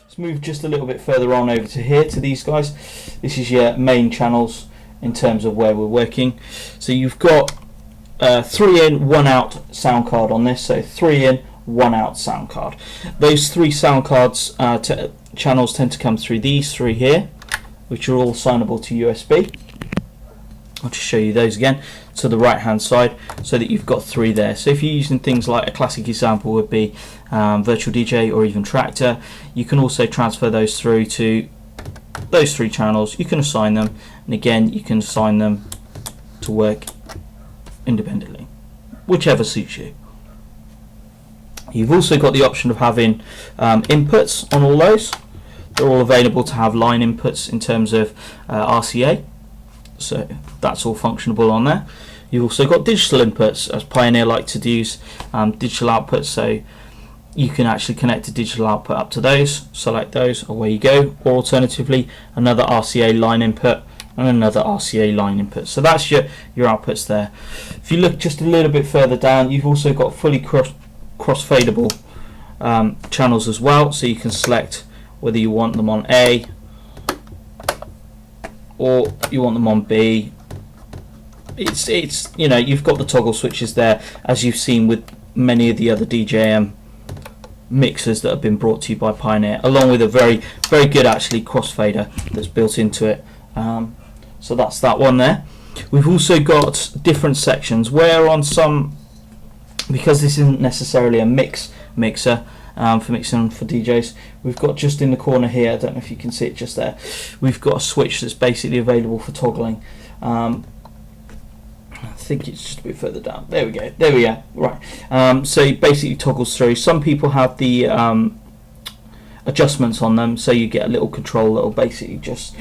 Let's move just a little bit further on over to here to these guys. This is your main channels in terms of where we're working. So you've got 3 in, 1 out sound card on this. So 3 in, 1 out sound card. Those 3 sound cards channels tend to come through these 3 here, which are all signable to USB. I'll just show you those again to the right hand side, so that you've got 3 there. So if you're using things like, a classic example would be Virtual DJ or even Tractor, you can also transfer those through to those 3 channels. You can assign them, and again you can assign them to work independently, whichever suits you. You've also got the option of having inputs on all those. They're all available to have line inputs in terms of RCA, so that's all functionable on there. You've also got digital inputs, as Pioneer like to use digital outputs, so you can actually connect a digital output up to those, select those, away you go. Or alternatively, another RCA line input and another RCA line input. So that's your outputs there. If you look just a little bit further down, you've also got fully cross-fadeable channels as well, so you can select whether you want them on A or you want them on B. It's you know, you've got the toggle switches there, as you've seen with many of the other DJM mixers that have been brought to you by Pioneer, along with a very good actually crossfader that's built into it. So that's that one there. We've also got different sections where on some, because this isn't necessarily a mixer for mixing for DJs, we've got just in the corner here, I don't know if you can see it just there, we've got a switch that's basically available for toggling. I think it's just a bit further down. There we go. Right. So it basically toggles through. Some people have the adjustments on them, so you get a little control that will basically just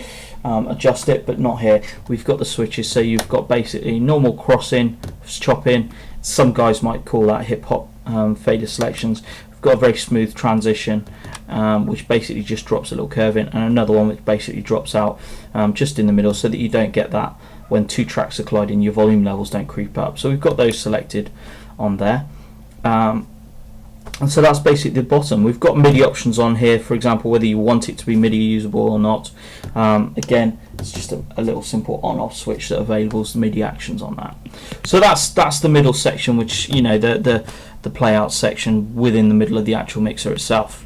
adjust it, but not here. We've got the switches, so you've got basically normal crossing, chopping. Some guys might call that hip hop fader selections. We've got a very smooth transition, which basically just drops a little curve in, and another one which basically drops out just in the middle, so that you don't get that when 2 tracks are colliding, your volume levels don't creep up. So we've got those selected on there. And so that's basically the bottom. We've got MIDI options on here, for example, whether you want it to be MIDI usable or not. Again, it's just a little simple on-off switch that available as MIDI actions on that. So that's the middle section, which, you know, the play out section within the middle of the actual mixer itself.